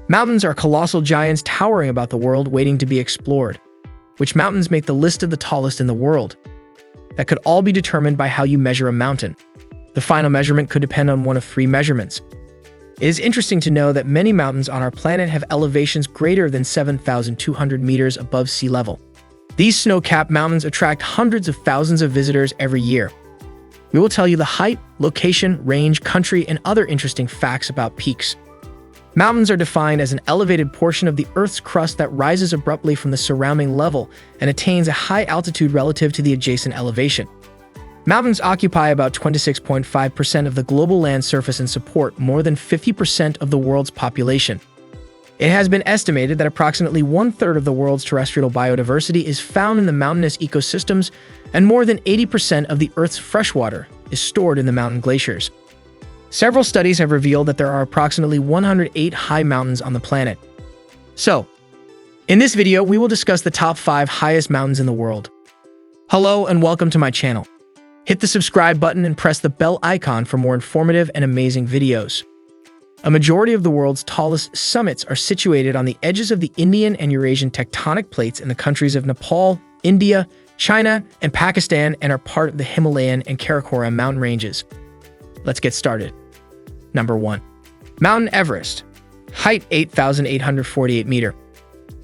Mountains are colossal giants towering about the world waiting to be explored. Which mountains make the list of the tallest in the world? That could all be determined by how you measure a mountain. The final measurement could depend on one of three measurements. It is interesting to know that many mountains on our planet have elevations greater than 7,200 meters above sea level. These snow-capped mountains attract hundreds of thousands of visitors every year. We will tell you the height, location, range, country, and other interesting facts about peaks. Mountains are defined as an elevated portion of the Earth's crust that rises abruptly from the surrounding level and attains a high altitude relative to the adjacent elevation. Mountains occupy about 26.5% of the global land surface and support more than 50% of the world's population. It has been estimated that approximately one-third of the world's terrestrial biodiversity is found in the mountainous ecosystems, and more than 80% of the Earth's freshwater is stored in the mountain glaciers. Several studies have revealed that there are approximately 108 high mountains on the planet. So, in this video, we will discuss the top 5 highest mountains in the world. Hello and welcome to my channel. Hit the subscribe button and press the bell icon for more informative and amazing videos. A majority of the world's tallest summits are situated on the edges of the Indian and Eurasian tectonic plates in the countries of Nepal, India, China, and Pakistan, and are part of the Himalayan and Karakoram mountain ranges. Let's get started. Number 1. Mount Everest. Height 8,848 meters.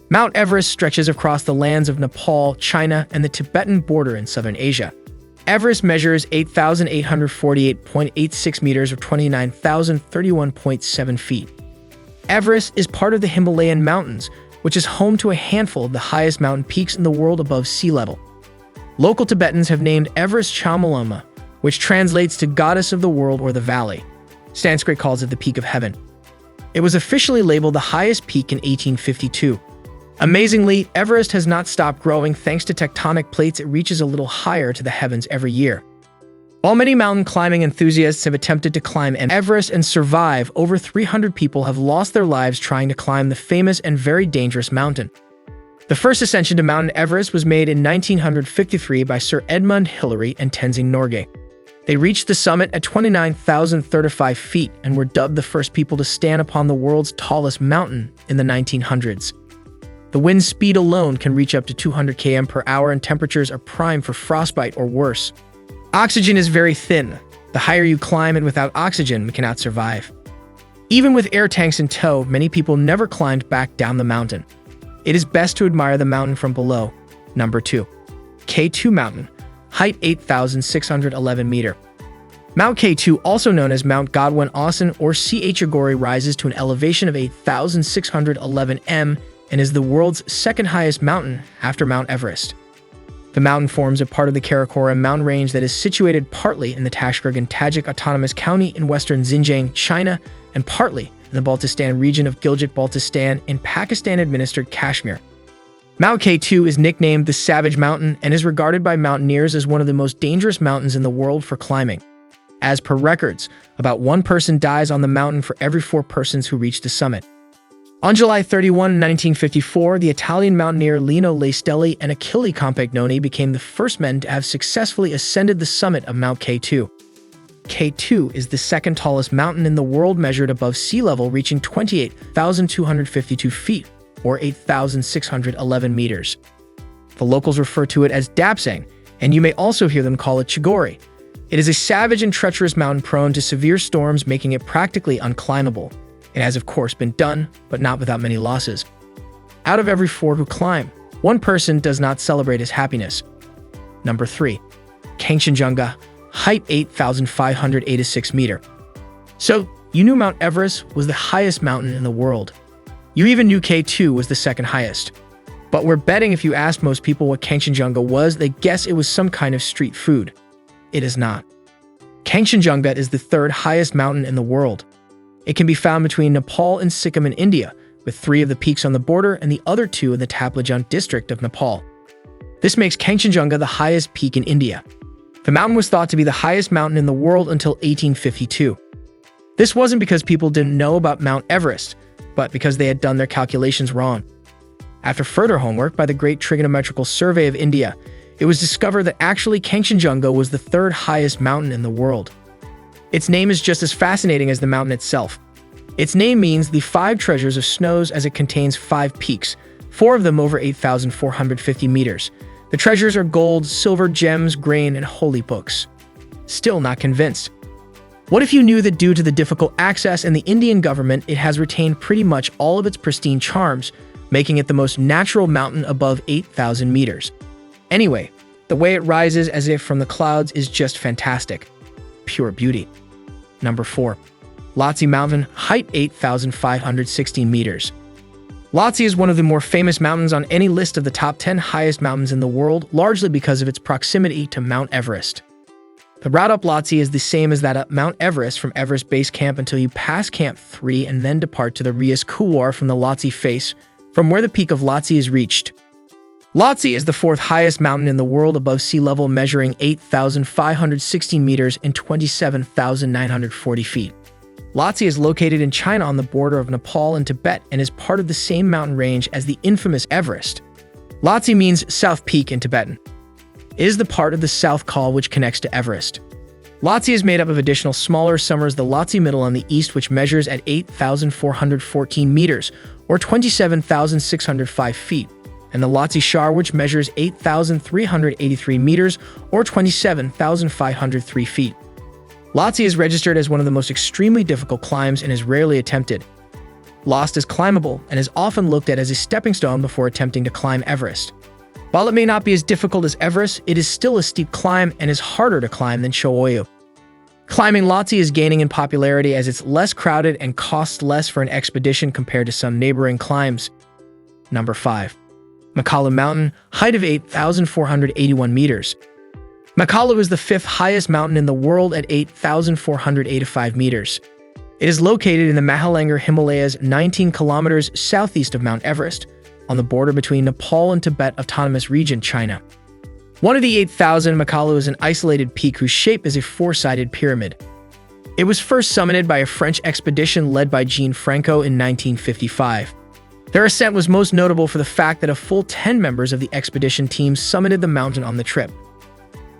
Mount Everest stretches across the lands of Nepal, China, and the Tibetan border in southern Asia. Everest measures 8,848.86 meters or 29,031.7 feet. Everest is part of the Himalayan mountains, which is home to a handful of the highest mountain peaks in the world above sea level. Local Tibetans have named Everest Chomolungma, which translates to Goddess of the World or the Valley. Sanskrit calls it the Peak of Heaven. It was officially labeled the highest peak in 1852. Amazingly, Everest has not stopped growing thanks to tectonic plates. It reaches a little higher to the heavens every year. While many mountain climbing enthusiasts have attempted to climb Everest and survive, over 300 people have lost their lives trying to climb the famous and very dangerous mountain. The first ascension to Mount Everest was made in 1953 by Sir Edmund Hillary and Tenzing Norgay. They reached the summit at 29,035 feet and were dubbed the first people to stand upon the world's tallest mountain in the 1900s. The wind speed alone can reach up to 200 km per hour, and temperatures are prime for frostbite or worse. Oxygen is very thin. The higher you climb, and without oxygen, we cannot survive. Even with air tanks in tow, many people never climbed back down the mountain. It is best to admire the mountain from below. Number 2. K2 Mountain. Height 8,611 meters. Mount K2, also known as Mount Godwin Austen or CHEIGHT, rises to an elevation of 8,611 m and is the world's second highest mountain after Mount Everest. The mountain forms a part of the Karakoram mountain range that is situated partly in the Tashkent Tajik Autonomous County in western Xinjiang, China, and partly in the Baltistan region of Gilgit-Baltistan in Pakistan-administered Kashmir. Mount K2 is nicknamed the Savage Mountain and is regarded by mountaineers as one of the most dangerous mountains in the world for climbing. As per records, about 1 person dies on the mountain for every 4 persons who reach the summit. On July 31, 1954, the Italian mountaineer Lino Lastelli and Achille Compagnoni became the first men to have successfully ascended the summit of Mount K2. K2 is the second tallest mountain in the world measured above sea level, reaching 28,252 feet, or 8,611 meters. The locals refer to it as Dapsang, and you may also hear them call it Chigori. It is a savage and treacherous mountain prone to severe storms, making it practically unclimbable. It has, of course, been done, but not without many losses. Out of every 4 who climb, 1 person does not celebrate his happiness. Number 3. KANGCHENJUNGA. Height 8,586 meters. So, you knew Mount Everest was the highest mountain in the world. You even knew K2 was the second highest. But we're betting if you asked most people what KANGCHENJUNGA was, they guess it was some kind of street food. It is not. KANGCHENJUNGA is the third highest mountain in the world. It can be found between Nepal and Sikkim in India, with 3 of the peaks on the border and the other 2 in the Taplejung district of Nepal. This makes KANGCHENJUNGA the highest peak in India. The mountain was thought to be the highest mountain in the world until 1852. This wasn't because people didn't know about Mount Everest, but because they had done their calculations wrong. After further homework by the Great Trigonometrical Survey of India, it was discovered that actually KANGCHENJUNGA was the third highest mountain in the world. Its name is just as fascinating as the mountain itself. Its name means the five treasures of snows as it contains 5 peaks, 4 of them over 8,450 meters. The treasures are gold, silver, gems, grain, and holy books. Still not convinced? What if you knew that due to the difficult access and the Indian government, it has retained pretty much all of its pristine charms, making it the most natural mountain above 8,000 meters. Anyway, the way it rises as if from the clouds is just fantastic. Pure beauty. Number 4. LHOTSE Mountain, height 8,516 meters. LHOTSE is one of the more famous mountains on any list of the top 10 highest mountains in the world, largely because of its proximity to Mount Everest. The route up LHOTSE is the same as that up Mount Everest from Everest Base Camp until you pass Camp 3 and then depart to the Rias Couloir from the LHOTSE face, from where the peak of LHOTSE is reached. LHOTSE is the 4th highest mountain in the world above sea level, measuring 8,516 meters and 27,940 feet. LHOTSE is located in China on the border of Nepal and Tibet and is part of the same mountain range as the infamous Everest. LHOTSE means South Peak in Tibetan. It is the part of the South Col which connects to Everest. LHOTSE is made up of additional smaller summers, the LHOTSE Middle on the east, which measures at 8,414 meters, or 27,605 feet, and the LHOTSE Shar, which measures 8,383 meters, or 27,503 feet. LHOTSE is registered as one of the most extremely difficult climbs and is rarely attempted. LHOTSE is climbable and is often looked at as a stepping stone before attempting to climb Everest. While it may not be as difficult as Everest, it is still a steep climb and is harder to climb than Cho'oyu. Climbing LHOTSE is gaining in popularity as it's less crowded and costs less for an expedition compared to some neighboring climbs. Number 5. Makalu Mountain, height of 8,481 meters. Makalu is the 5th highest mountain in the world at 8,485 meters. It is located in the Mahalangur Himalayas, 19 kilometers southeast of Mount Everest, on the border between Nepal and Tibet Autonomous Region, China. One of the 8,000, Makalu is an isolated peak whose shape is a 4-sided pyramid. It was first summited by a French expedition led by Jean Franco in 1955. Their ascent was most notable for the fact that a full 10 members of the expedition team summited the mountain on the trip.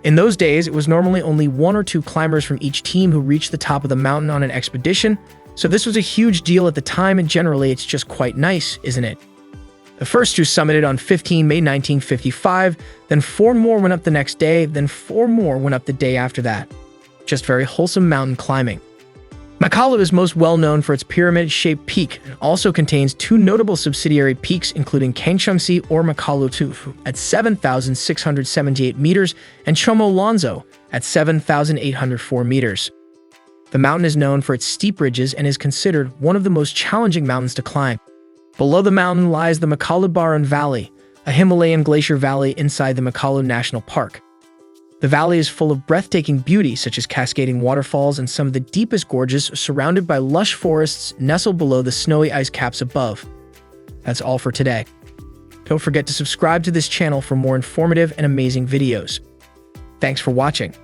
In those days, it was normally only 1 or 2 climbers from each team who reached the top of the mountain on an expedition, so this was a huge deal at the time, and generally it's just quite nice, isn't it? The first 2 summited on 15 May 1955, then 4 more went up the next day, then 4 more went up the day after that. Just very wholesome mountain climbing. Makalu is most well known for its pyramid-shaped peak and also contains 2 notable subsidiary peaks, including KANGCHENJUNGA or Makalu Tufu at 7,678 meters and Chomo Lonzo at 7,804 meters. The mountain is known for its steep ridges and is considered one of the most challenging mountains to climb. Below the mountain lies the Makalu Baran Valley, a Himalayan glacier valley inside the Makalu National Park. The valley is full of breathtaking beauty, such as cascading waterfalls and some of the deepest gorges, surrounded by lush forests nestled below the snowy ice caps above. That's all for today. Don't forget to subscribe to this channel for more informative and amazing videos. Thanks for watching.